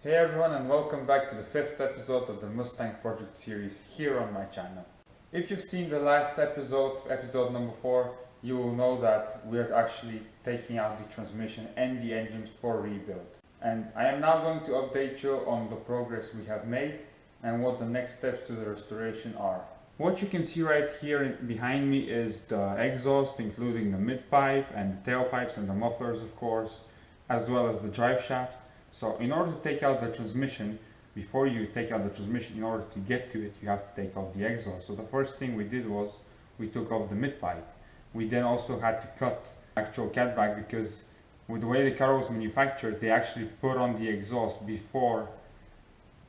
Hey everyone, and welcome back to the 5th episode of the Mustang project series here on my channel. If you've seen the last episode number 4, you will know that we're actually taking out the transmission and the engine for rebuild. And I am now going to update you on the progress we have made and what the next steps to the restoration are. What you can see right here behind me is the exhaust, including the mid-pipe and the tailpipes and the mufflers, of course, as well as the drive shaft. So in order to take out the transmission, before you take out the transmission, in order to get to it, you have to take off the exhaust. So the first thing we did was we took off the mid-pipe. We then also had to cut the actual catback, because with the way the car was manufactured, they actually put on the exhaust before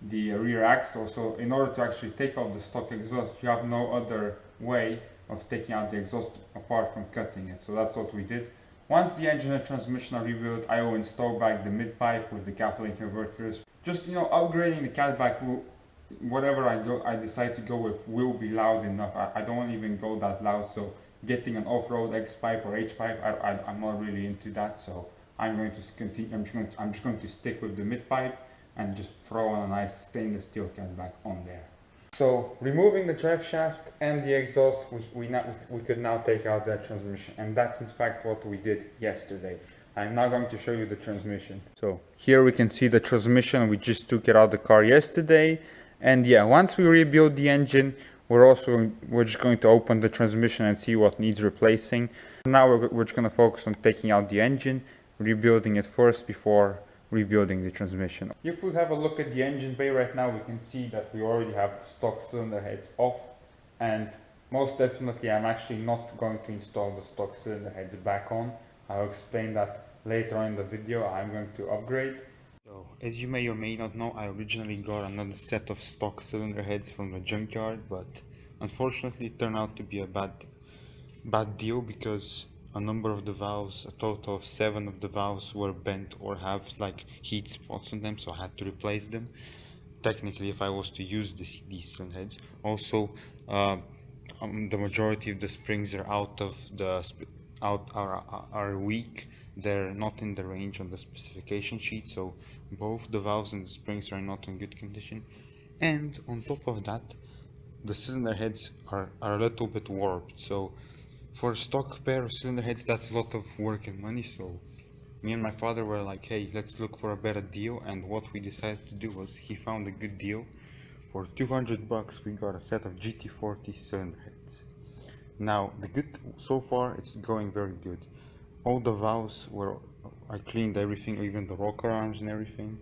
the rear axle. So in order to actually take off the stock exhaust, you have no other way of taking out the exhaust apart from cutting it. So that's what we did. Once the engine and transmission are rebuilt, I will install back the mid-pipe with the cap-link converters. Just, upgrading the catback, whatever I decide to go with will be loud enough. I don't even go that loud, so getting an off-road X-pipe or H-pipe, I'm not really into that. So I'm going to continue. I'm just going to stick with the mid-pipe and just throw on a nice stainless steel catback on there. So removing the drive shaft and the exhaust, we could now take out that transmission, and that's in fact what we did yesterday. I'm now going to show you the transmission. So here we can see the transmission. We just took it out of the car yesterday, and yeah, once we rebuild the engine, we're just going to open the transmission and see what needs replacing. Now we're just going to focus on taking out the engine, rebuilding it first before rebuilding the transmission. If we have a look at the engine bay right now, we can see that we already have the stock cylinder heads off, and most definitely I'm actually not going to install the stock cylinder heads back on. I'll explain that later on in the video. I'm going to upgrade. So as you may or may not know, I originally got another set of stock cylinder heads from the junkyard, but unfortunately it turned out to be a bad deal, because a number of the valves, a total of 7 of the valves, were bent or have like heat spots on them, so I had to replace them. Technically, if I was to use these cylinder heads, also the majority of the springs are are weak. They're not in the range on the specification sheet, so both the valves and the springs are not in good condition. And on top of that, the cylinder heads are a little bit warped. So for a stock pair of cylinder heads, that's a lot of work and money. So me and my father were like, hey, let's look for a better deal. And what we decided to do was, he found a good deal. For $200 we got a set of GT40 cylinder heads. Now so far it's going very good. All the valves I cleaned everything, even the rocker arms and everything.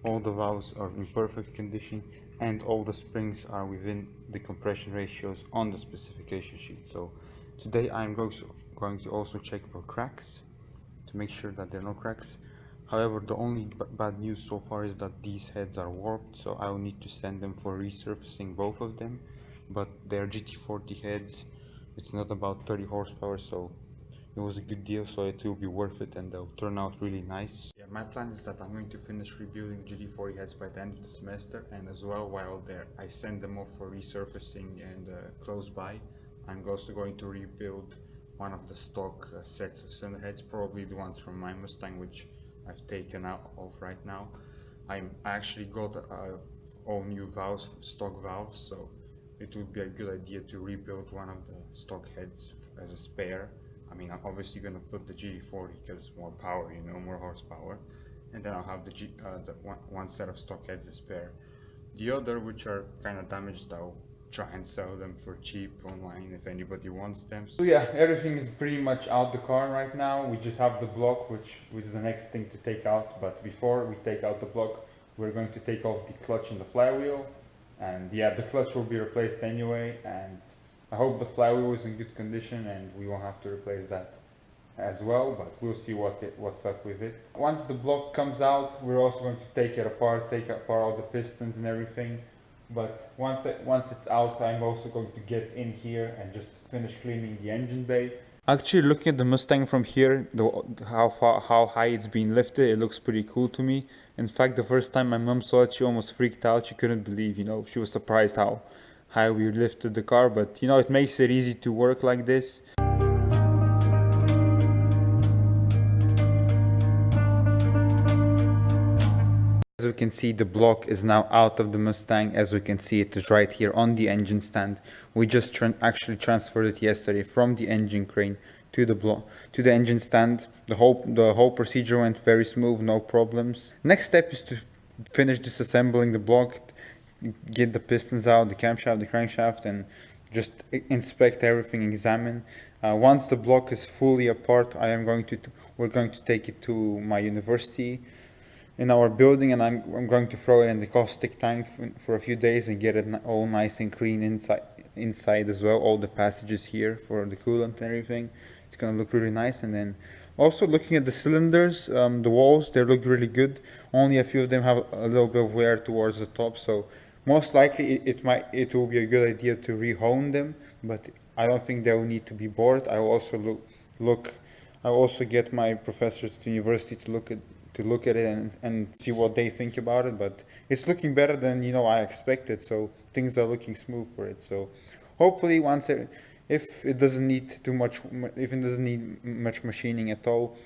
All the valves are in perfect condition, and all the springs are within the compression ratios on the specification sheet. So today I'm going to also check for cracks, to make sure that there are no cracks. However, the only bad news so far is that these heads are warped, so I will need to send them for resurfacing, both of them. But they're GT40 heads, it's not about 30 horsepower, so it was a good deal, so it will be worth it, and they'll turn out really nice. Yeah, my plan is that I'm going to finish rebuilding GT40 heads by the end of the semester, and as well, while there, I send them off for resurfacing and close by. I'm also going to rebuild one of the stock sets of cylinder heads, probably the ones from my Mustang, which I've taken out of right now. I actually got all new valves, stock valves, so it would be a good idea to rebuild one of the stock heads as a spare. I mean, I'm obviously going to put the GT40 because more power, more horsepower, and then I'll have the one set of stock heads as spare. The other, which are kind of damaged, I'll try and sell them for cheap online if anybody wants them. So yeah, everything is pretty much out the car right now. We just have the block, which is the next thing to take out. But before we take out the block, we're going to take off the clutch and the flywheel. And yeah, the clutch will be replaced anyway, and I hope the flywheel is in good condition and we won't have to replace that as well, but we'll see what's up with it. Once the block comes out, we're also going to take apart all the pistons and everything. But once it's out, I'm also going to get in here and just finish cleaning the engine bay. Actually, looking at the Mustang from here, how high it's been lifted, it looks pretty cool to me. In fact, the first time my mom saw it, she almost freaked out. She couldn't believe, she was surprised how high we lifted the car. But it makes it easy to work like this. we can see, the block is now out of the Mustang. As we can see, it is right here on the engine stand. We just actually transferred it yesterday from the engine crane to the block, to the engine stand. The whole procedure went very smooth, no problems. Next step is to finish disassembling the block, get the pistons out, the camshaft, the crankshaft, and just inspect everything, examine. Once the block is fully apart, we're going to take it to my university in our building, and I'm going to throw it in the caustic tank for a few days and get it all nice and clean inside as well, all the passages here for the coolant and everything. It's gonna look really nice. And then also looking at the cylinders, the walls, they look really good. Only a few of them have a little bit of wear towards the top, so most likely it will be a good idea to re-hone them, but I don't think they will need to be bored. I will also I also get my professors at the university to look at it and see what they think about it. But it's looking better than I expected, so things are looking smooth for it. So hopefully if it doesn't need much machining at all,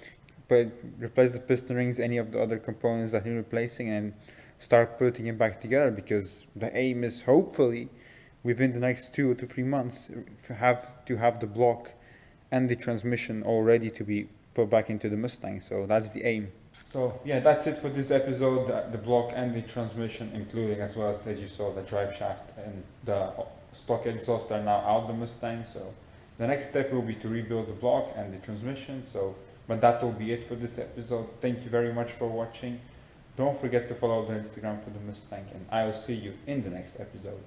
but replace the piston rings, any of the other components that you're replacing, and start putting it back together, because the aim is hopefully within the next 2 to 3 months to have the block and the transmission all ready to be put back into the Mustang. So that's the aim. So yeah, that's it for this episode. The block and the transmission, including as well as you saw, the drive shaft and the stock exhaust, are now out of the Mustang. So the next step will be to rebuild the block and the transmission. But that will be it for this episode. Thank you very much for watching. Don't forget to follow the Instagram for the Mustang, and I will see you in the next episode.